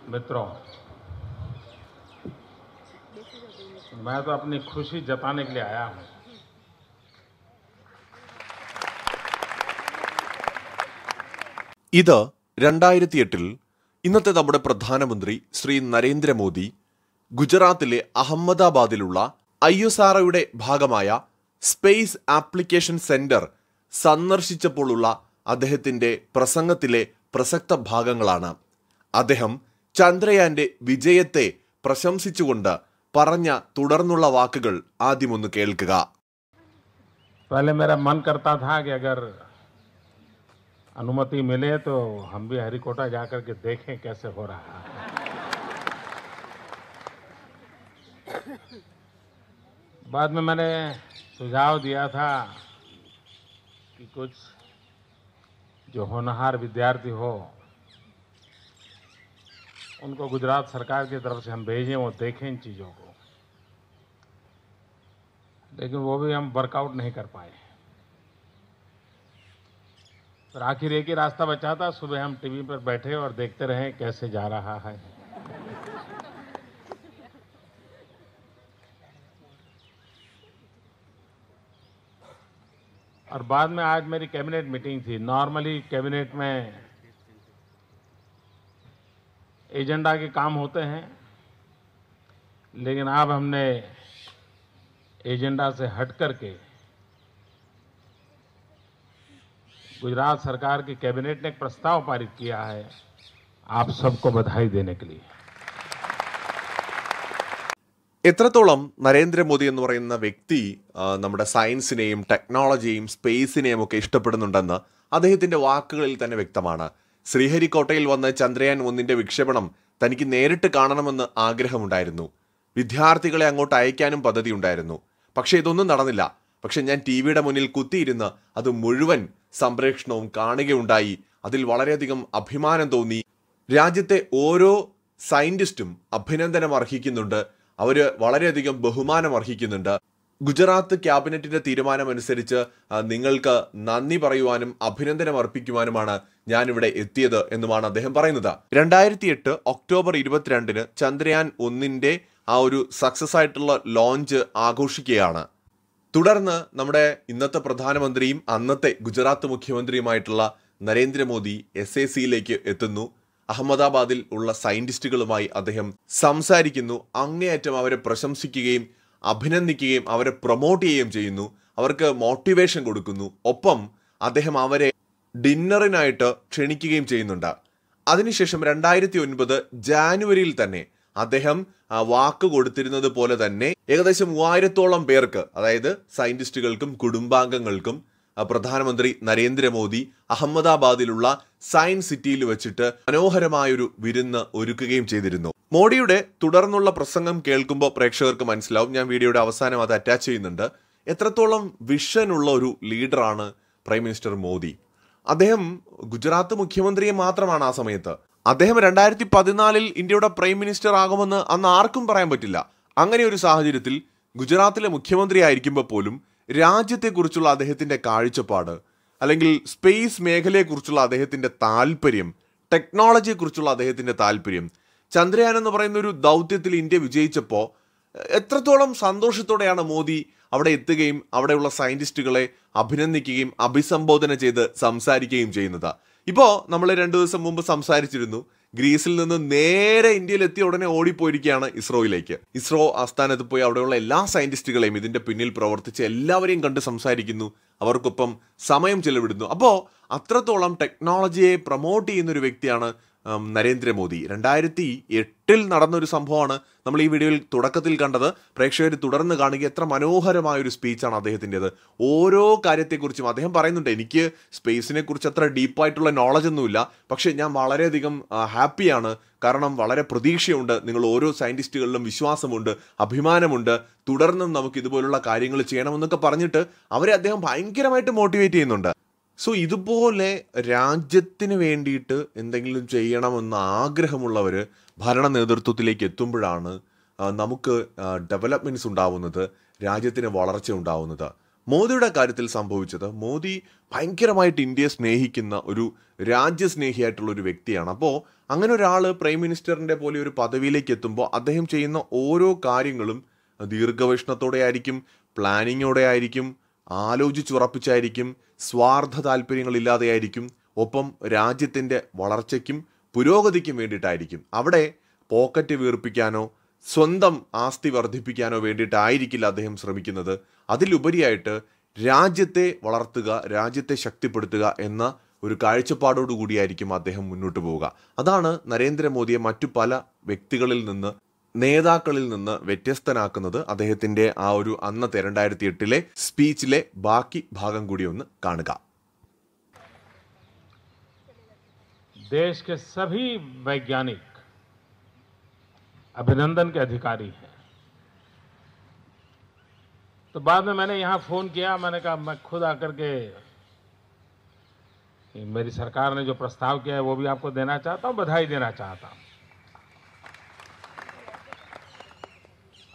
मित्रों, मैं तो अपनी खुशी जताने के लिए आया हूं। ഇത് 2008 ഇന്നത്തെ നമ്മുടെ പ്രധാനമന്ത്രി ശ്രീ നരേന്ദ്രമോദി ഗുജറാത്തിലെ അഹമ്മദാബാദിലുള്ള ISROയുടെ ഭാഗമായ സ്പേസ് ആപ്ലിക്കേഷൻ സെന്റർ സന്ദർശിച്ചപ്പോഴുള്ള അദ്ദേഹത്തിന്റെ പ്രസംഗത്തിലെ പ്രസക്ത ഭാഗങ്ങളാണ്. അദ്ദേഹം ചന്ദ്രയാന്റെ വിജയത്തെ പ്രശംസിച്ചുകൊണ്ട് പറഞ്ഞ തുടർന്നുള്ള വാക്കുകൾ ആദ്യമൊന്ന് കേൾക്കുക. पहले मेरा मन करता था कि अगर अनुमति मिले तो हम भी हरिकोटा जाकर के देखें कैसे हो रहा है। बाद में मैंने सुझाव दिया था कि कुछ जो होनहार विद्यार्थी हो उनको गुजरात सरकार की तरफ से हम भेजें, वो देखें इन चीज़ों को, लेकिन वो भी हम वर्कआउट नहीं कर पाए। फिर आखिर एक ही रास्ता बचा था, सुबह हम टीवी पर बैठे और देखते रहे कैसे जा रहा है। और बाद में आज मेरी कैबिनेट मीटिंग थी. नॉर्मली कैबिनेट में एजेंडा के काम होते हैं, लेकिन अब हमने एजेंडा से हट करके गुजरात सरकार की कैबिनेट ने एक प्रस्ताव पारित किया है, आप सबको बधाई देने के लिए. എത്രത്തോളം നരേന്ദ്രമോദി എന്ന് പറയുന്ന വ്യക്തി നമ്മുടെ സയൻസിനെയും ടെക്നോളജിയെയും സ്പേസിനെയും ഒക്കെ ഇഷ്ടപ്പെടുന്നുണ്ടെന്ന് അദ്ദേഹത്തിന്റെ വാക്കുകളിൽ തന്നെ വ്യക്തമാണ്. ശ്രീഹരിക്കോട്ടയിൽ വന്ന് ചന്ദ്രയാൻ 1 വിക്ഷേപണം തനിക്ക് നേരിട്ട് കാണണമെന്ന് ആഗ്രഹമുണ്ടായിരുന്നു. വിദ്യാർത്ഥികളെ അങ്ങോട്ട് അയക്കാനും പദ്ധതിയുണ്ടായിരുന്നു. പക്ഷേ ഇതൊന്നും നടന്നില്ല. പക്ഷെ ഞാൻ ടിവിയുടെ മുന്നിൽ കുത്തിയിരുന്ന് അത് മുഴുവൻ സംപ്രേഷണവും കാണുകയുണ്ടായി. അതിൽ വളരെയധികം അഭിമാനം തോന്നി. രാജ്യത്തെ ഓരോ സയന്റിസ്റ്റും അഭിനന്ദനം അർഹിക്കുന്നുണ്ട്. അവർ വളരെയധികം ബഹുമാനം അർഹിക്കുന്നുണ്ട്. ഗുജറാത്ത് ക്യാബിനറ്റിന്റെ തീരുമാനമനുസരിച്ച് നിങ്ങൾക്ക് നന്ദി പറയുവാനും അഭിനന്ദനം അർപ്പിക്കുവാനുമാണ് ഞാനിവിടെ എത്തിയത് എന്നുമാണ് അദ്ദേഹം പറയുന്നത്. 2008 ഒക്ടോബർ 22 ചന്ദ്രയാൻ 1 ആ ഒരു സക്സസ് ആയിട്ടുള്ള ലോഞ്ച് ആഘോഷിക്കുകയാണ്. തുടർന്ന് നമ്മുടെ ഇന്നത്തെ പ്രധാനമന്ത്രിയും അന്നത്തെ ഗുജറാത്ത് മുഖ്യമന്ത്രിയുമായിട്ടുള്ള നരേന്ദ്രമോദി SACയിലേക്ക് എത്തുന്നു. അഹമ്മദാബാദിൽ ഉള്ള സയന്റിസ്റ്റുകളുമായി അദ്ദേഹം സംസാരിക്കുന്നു. അങ്ങേയറ്റം അവരെ പ്രശംസിക്കുകയും അഭിനന്ദിക്കുകയും അവരെ പ്രൊമോട്ട് ചെയ്യുകയും ചെയ്യുന്നു. അവർക്ക് മോട്ടിവേഷൻ കൊടുക്കുന്നു. ഒപ്പം അദ്ദേഹം അവരെ ഡിന്നറിനായിട്ട് ക്ഷണിക്കുകയും ചെയ്യുന്നുണ്ട്. അതിനുശേഷം 2009 ജാനുവരിയിൽ തന്നെ അദ്ദേഹം വാക്ക് കൊടുത്തിരുന്നത് പോലെ തന്നെ ഏകദേശം 3000-ഓളം പേർക്ക്, അതായത് സയന്റിസ്റ്റുകൾക്കും കുടുംബാംഗങ്ങൾക്കും പ്രധാനമന്ത്രി നരേന്ദ്രമോദി അഹമ്മദാബാദിലുള്ള സയൻസ് സിറ്റിയിൽ വെച്ചിട്ട് മനോഹരമായൊരു വിരുന്ന് ഒരുക്കുകയും ചെയ്തിരുന്നു. മോഡിയുടെ തുടർന്നുള്ള പ്രസംഗം കേൾക്കുമ്പോൾ പ്രേക്ഷകർക്ക് മനസ്സിലാവും. ഞാൻ വീഡിയോയുടെ അവസാനം അത് അറ്റാച്ച് ചെയ്യുന്നുണ്ട്. എത്രത്തോളം വിഷനുള്ള ഒരു ലീഡറാണ് പ്രൈം മിനിസ്റ്റർ മോദി. അദ്ദേഹം ഗുജറാത്ത് മുഖ്യമന്ത്രിയെ മാത്രമാണ് ആ സമയത്ത്. അദ്ദേഹം 2014 ഇന്ത്യയുടെ പ്രൈം മിനിസ്റ്റർ ആകുമെന്ന് അന്ന് ആർക്കും പറയാൻ പറ്റില്ല. അങ്ങനെ ഒരു സാഹചര്യത്തിൽ ഗുജറാത്തിലെ മുഖ്യമന്ത്രി ആയിരിക്കുമ്പോൾ പോലും രാജ്യത്തെക്കുറിച്ചുള്ള അദ്ദേഹത്തിന്റെ കാഴ്ചപ്പാട്, അല്ലെങ്കിൽ സ്പേസ് മേഖലയെക്കുറിച്ചുള്ള അദ്ദേഹത്തിന്റെ താല്പര്യം, ടെക്നോളജിയെക്കുറിച്ചുള്ള അദ്ദേഹത്തിന്റെ താല്പര്യം, ചന്ദ്രയാൻ എന്ന് പറയുന്ന ഒരു ദൗത്യത്തിൽ ഇന്ത്യ വിജയിച്ചപ്പോൾ എത്രത്തോളം സന്തോഷത്തോടെയാണ് മോദി അവിടെ എത്തുകയും അവിടെയുള്ള സയന്റിസ്റ്റുകളെ അഭിനന്ദിക്കുകയും അഭിസംബോധന ചെയ്ത് സംസാരിക്കുകയും ചെയ്യുന്നത്. ഇപ്പോൾ നമ്മൾ 2 ദിവസം മുമ്പ് സംസാരിച്ചിരുന്നു. ഗ്രീസിൽ നിന്ന് നേരെ ഇന്ത്യയിൽ എത്തിയ ഉടനെ ഓടിപ്പോയിരിക്കുകയാണ് ഇസ്രോയിലേക്ക്. ഇസ്രോ ആസ്ഥാനത്ത് പോയി അവിടെയുള്ള എല്ലാ സയന്റിസ്റ്റുകളെയും ഇതിന്റെ പിന്നിൽ പ്രവർത്തിച്ച് എല്ലാവരെയും കണ്ട് സംസാരിക്കുന്നു. അവർക്കൊപ്പം സമയം ചെലവിടുന്നു. അപ്പോൾ അത്രത്തോളം ടെക്നോളജിയെ പ്രൊമോട്ട് ചെയ്യുന്ന ഒരു വ്യക്തിയാണ് നരേന്ദ്രമോദി. 2008 നടന്നൊരു സംഭവമാണ് നമ്മൾ ഈ വീഡിയോയിൽ തുടക്കത്തിൽ കണ്ടത്. പ്രേക്ഷകർ തുടർന്ന് കാണുക. എത്ര മനോഹരമായൊരു സ്പീച്ചാണ് അദ്ദേഹത്തിൻ്റെത്. ഓരോ കാര്യത്തെക്കുറിച്ചും അദ്ദേഹം പറയുന്നുണ്ട്. എനിക്ക് സ്പേസിനെ കുറിച്ച് അത്ര ഡീപ്പായിട്ടുള്ള നോളജ് ഒന്നുമില്ല, പക്ഷേ ഞാൻ വളരെയധികം ഹാപ്പിയാണ്. കാരണം വളരെ പ്രതീക്ഷയുണ്ട്. നിങ്ങൾ ഓരോ സയന്റിസ്റ്റുകളിലും വിശ്വാസമുണ്ട്, അഭിമാനമുണ്ട്. തുടർന്നും നമുക്ക് ഇതുപോലുള്ള കാര്യങ്ങൾ ചെയ്യണമെന്നൊക്കെ പറഞ്ഞിട്ട് അവരെ അദ്ദേഹം ഭയങ്കരമായിട്ട് മോട്ടിവേറ്റ് ചെയ്യുന്നുണ്ട്. സോ ഇതുപോലെ രാജ്യത്തിന് വേണ്ടിയിട്ട് എന്തെങ്കിലും ചെയ്യണമെന്ന ആഗ്രഹമുള്ളവർ ഭരണ നേതൃത്വത്തിലേക്ക് എത്തുമ്പോഴാണ് നമുക്ക് ഡെവലപ്മെൻറ്റ്സ് ഉണ്ടാവുന്നത്, രാജ്യത്തിന് വളർച്ച ഉണ്ടാവുന്നത്. മോദിയുടെ കാര്യത്തിൽ സംഭവിച്ചത്, മോദി ഭയങ്കരമായിട്ട് ഇന്ത്യയെ സ്നേഹിക്കുന്ന ഒരു രാജ്യസ്നേഹിയായിട്ടുള്ള ഒരു വ്യക്തിയാണ്. അപ്പോൾ അങ്ങനെ ഒരാൾ പ്രൈം മിനിസ്റ്ററിൻ്റെ പോലെ ഒരു പദവിയിലേക്ക് എത്തുമ്പോൾ അദ്ദേഹം ചെയ്യുന്ന ഓരോ കാര്യങ്ങളും ദീർഘവീക്ഷണത്തോടെ ആയിരിക്കും, പ്ലാനിങ്ങോടെ ആയിരിക്കും, ആലോചിച്ചുറപ്പിച്ചായിരിക്കും, സ്വാർത്ഥ താല്പര്യങ്ങളില്ലാതെ ആയിരിക്കും, ഒപ്പം രാജ്യത്തിൻ്റെ വളർച്ചയ്ക്കും പുരോഗതിക്കും വേണ്ടിയിട്ടായിരിക്കും. അവിടെ പോക്കറ്റ് വീർപ്പിക്കാനോ സ്വന്തം ആസ്തി വർദ്ധിപ്പിക്കാനോ വേണ്ടിയിട്ടായിരിക്കില്ല അദ്ദേഹം ശ്രമിക്കുന്നത്. അതിലുപരിയായിട്ട് രാജ്യത്തെ വളർത്തുക, രാജ്യത്തെ ശക്തിപ്പെടുത്തുക എന്ന ഒരു കാഴ്ചപ്പാടോടുകൂടിയായിരിക്കും അദ്ദേഹം മുന്നോട്ട് പോവുക. അതാണ് നരേന്ദ്രമോദിയെ മറ്റു പല വ്യക്തികളിൽ നിന്ന്, നേതാക്കളിൽ നിന്ന് വ്യത്യസ്തനാക്കുന്നത്. അദ്ദേഹത്തിൻ്റെ ആ ഒരു അന്നത്തെ 2008 സ്പീച്ചിലെ ബാക്കി ഭാഗം കൂടി ഒന്ന് കാണുക. देश के सभी वैज्ञानिक अभिनंदन के अधिकारी हैं। तो बाद में मैंने यहाँ फोन किया, मैंने कहा मैं खुद आकर के मेरी सरकार ने जो प्रस्ताव किया है वो भी आपको देना चाहता हूँ, बधाई देना चाहता हूँ।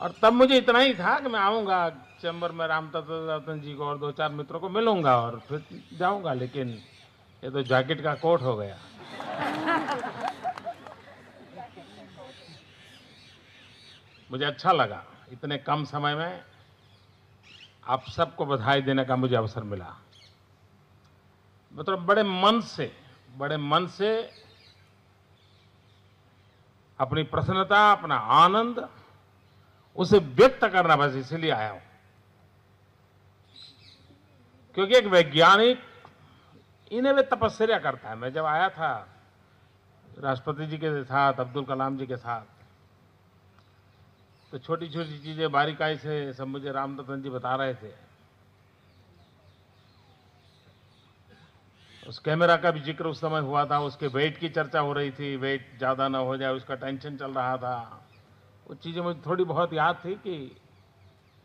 और तब मुझे इतना ही था कि मैं आऊँगा चैम्बर में राम रतन जी को और 2-4 मित्रों को मिलूंगा और फिर जाऊँगा, लेकिन ये तो जैकेट का कोट हो गया। मुझे अच्छा लगा, इतने कम समय में आप सबको बधाई देने का मुझे अवसर मिला। मतलब बड़े मन से अपनी प्रसन्नता, अपना आनंद उसे व्यक्त करना, बस इसीलिए आया हूं। क्योंकि एक वैज्ञानिक इन्हें वे तपस्या करता है। मैं जब आया था राष्ट्रपति जी के साथ, अब्दुल कलाम जी के साथ, तो छोटी छोटी चीजें बारीकाई से सब मुझे राम रतन जी बता रहे थे। उस कैमरा का भी जिक्र उस समय हुआ था, उसके वेट की चर्चा हो रही थी, वेट ज्यादा ना हो जाए उसका टेंशन चल रहा था। वो चीजें मुझे थोड़ी बहुत याद थी कि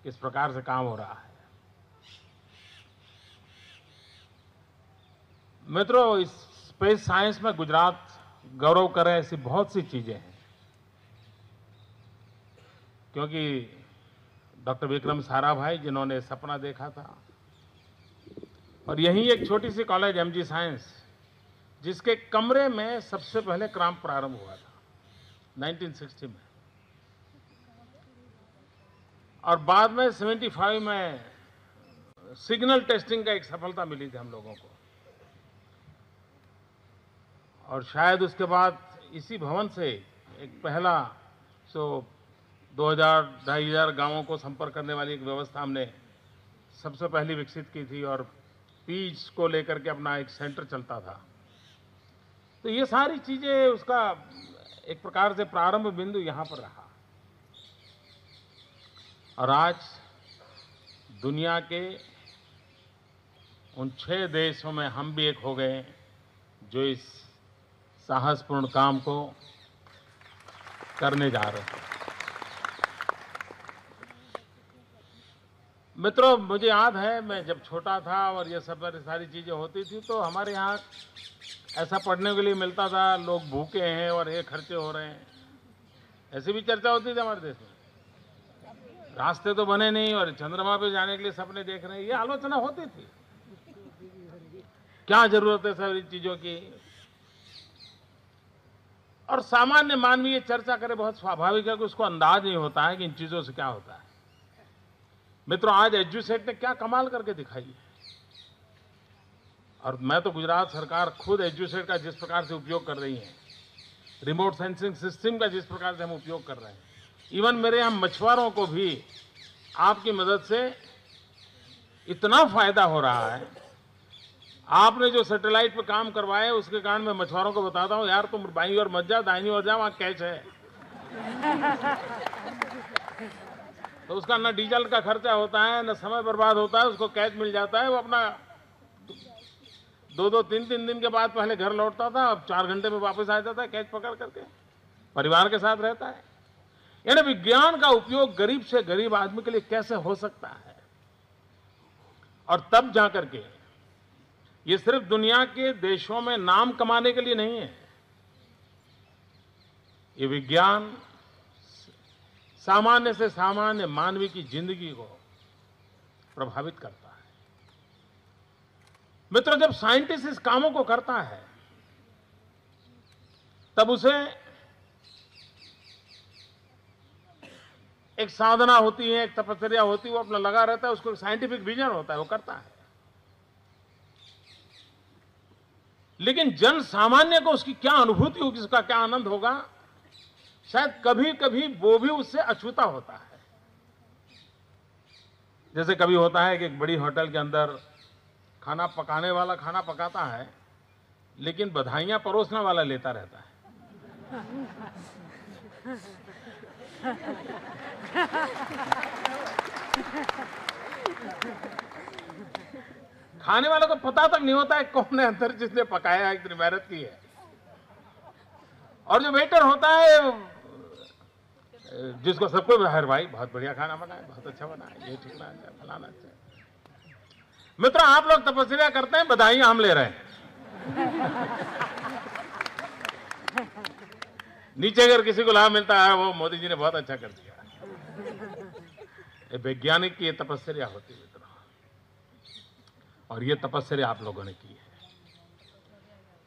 किस प्रकार से काम हो रहा है। मित्रों, इस स्पेस साइंस में गुजरात गौरव करे ऐसी बहुत सी चीजें हैं। क्योंकि डॉक्टर विक्रम साराभाई जिन्होंने सपना देखा था, और यही एक छोटी सी कॉलेज एमजी साइंस, जिसके कमरे में सबसे पहले काम प्रारंभ हुआ था 1960 में, और बाद में 75 में सिग्नल टेस्टिंग का एक सफलता मिली थी हम लोगों को। और शायद उसके बाद इसी भवन से एक पहला 2000-2500 गांवों को संपर्क करने वाली एक व्यवस्था हमने सबसे पहली विकसित की थी, और पीच को लेकर के अपना एक सेंटर चलता था। तो ये सारी चीजें उसका एक प्रकार से प्रारंभ बिंदु यहां पर रहा। और आज दुनिया के उन 6 देशों में हम भी एक हो गए जो इस साहसपूर्ण काम को करने जा रहे हैं। मित्रों, मुझे याद है मैं जब छोटा था और ये सब सारी चीजें होती थी, तो हमारे यहाँ ऐसा पढ़ने के लिए मिलता था, लोग भूखे हैं और ये खर्चे हो रहे हैं, ऐसी भी चर्चा होती थी हमारे देश में। रास्ते तो बने नहीं और चंद्रमा पे जाने के लिए सपने देख रहे हैं, ये आलोचना होती थी। क्या जरूरत है सारी चीजों की? और सामान्य मानवीय चर्चा करे, बहुत स्वाभाविक है कि उसको अंदाज नहीं होता है कि इन चीजों से क्या होता है। मित्रों, आज एजुसेट ने क्या कमाल करके दिखाई है। और मैं तो गुजरात सरकार खुद एजुसेट का जिस प्रकार से उपयोग कर रही है, रिमोट सेंसिंग सिस्टम का जिस प्रकार से हम उपयोग कर रहे हैं, इवन मेरे यहाँ मछुआरों को भी आपकी मदद से इतना फायदा हो रहा है। आपने जो सैटेलाइट पे काम करवाए उसके कारण मैं मछुआरों को बताता हूँ, यार तुम बाईं ओर मत जाओ, दाहिनी ओर जाओ, वहां कैच है। तो उसका न डीजल का खर्चा होता है, न समय बर्बाद होता है, उसको कैच मिल जाता है। वो अपना 2-2, 3-3 दिन के बाद पहले घर लौटता था, अब 4 घंटे में वापस आ जाता है कैच पकड़ करके, परिवार के साथ रहता है। यानी विज्ञान का उपयोग गरीब से गरीब आदमी के लिए कैसे हो सकता है। और तब जाकर के ये सिर्फ दुनिया के देशों में नाम कमाने के लिए नहीं है, ये विज्ञान सामान्य से सामान्य मानवी की जिंदगी को प्रभावित करता है। मित्रों, जब साइंटिस्ट इस कामों को करता है तब उसे एक साधना होती है, एक तपस्या होती है, वो अपना लगा रहता है, उसको साइंटिफिक विजन होता है, वो करता है। लेकिन जन सामान्य को उसकी क्या अनुभूति होगी, उसका क्या आनंद होगा, शायद कभी कभी वो भी उससे अछूता होता है। जैसे कभी होता है कि एक बड़ी होटल के अंदर खाना पकाने वाला खाना पकाता है, लेकिन बधाइयां परोसने वाला लेता रहता है। खाने वालों को पता तक नहीं होता है कौन है अंदर जिसने पकाया है, इतनी मेहनत की है। और जो वेटर होता है, जिसको सबको हर भाई बहुत बढ़िया खाना बनाया, बहुत अच्छा बनाया, ये ठीक ना फलाना अच्छा। मित्र, आप लोग तपस्या करते हैं, बधाइयां हम ले रहे हैं। नीचे अगर किसी को लाभ मिलता है, वो मोदी जी ने बहुत अच्छा कर दिया। वैज्ञानिक की ये तपस्या होती है मित्रों, और ये तपस्या आप लोगों ने की है।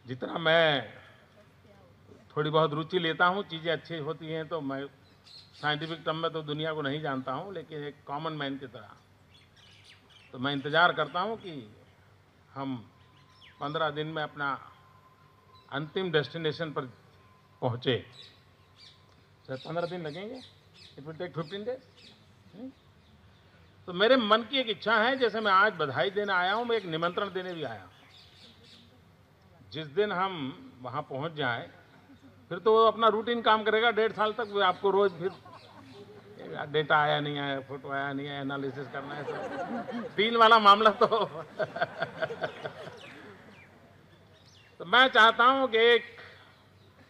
जितना मैं थोड़ी बहुत रुचि लेता हूं, चीजें अच्छी होती हैं, तो मैं साइंटिफिक टर्म में तो दुनिया को नहीं जानता हूं, लेकिन एक कॉमन मैन की तरह तो मैं इंतजार करता हूं कि हम 15 दिन में अपना अंतिम डेस्टिनेशन पर पहुंचे। सर 15 दिन लगेंगे, इट विल टेक 15 डेज। तो मेरे मन की एक इच्छा है, जैसे मैं आज बधाई देने आया हूं, मैं एक निमंत्रण देने भी आया हूं। जिस दिन हम वहां पहुंच जाएं, फिर तो वो अपना रूटीन काम करेगा 1.5 साल तक। आपको रोज फिर डेटा आया नहीं आया, फोटो आया नहीं आया, एनालिसिस करना है, सब फील वाला मामला तो तो मैं चाहता हूं कि एक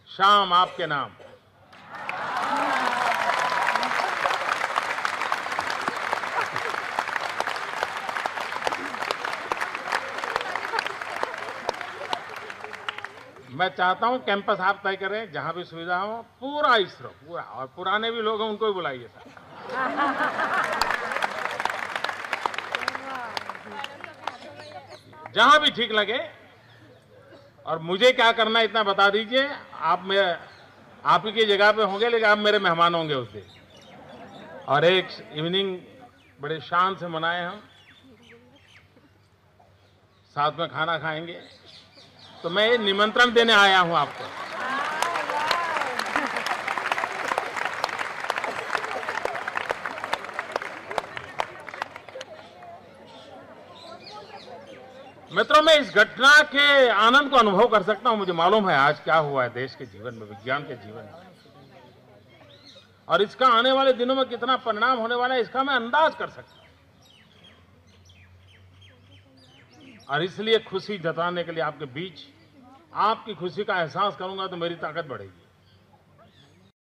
शाम आपके नाम मैं चाहता हूं कैंपस आप तय करें, जहां भी सुविधा हो, पूरा इसरो पूरा, और पुराने भी लोग हैं उनको भी बुलाइए सर। जहां भी ठीक लगे। और मुझे क्या करना है इतना बता दीजिए। आप ही की जगह पे होंगे, लेकिन आप मेरे मेहमान होंगे उस दिन। और एक इवनिंग बड़े शान से मनाए, हम साथ में खाना खाएंगे। तो मैं ये निमंत्रण देने आया हूं आपको। मित्रों, मैं इस घटना के आनंद को अनुभव कर सकता हूं। मुझे मालूम है आज क्या हुआ है देश के जीवन में, विज्ञान के जीवन में, और इसका आने वाले दिनों में कितना परिणाम होने वाला है, इसका मैं अंदाज कर सकता हूं। और इसलिए खुशी जताने के लिए आपके बीच आपकी खुशी का एहसास करूंगा तो मेरी ताकत बढ़ेगी।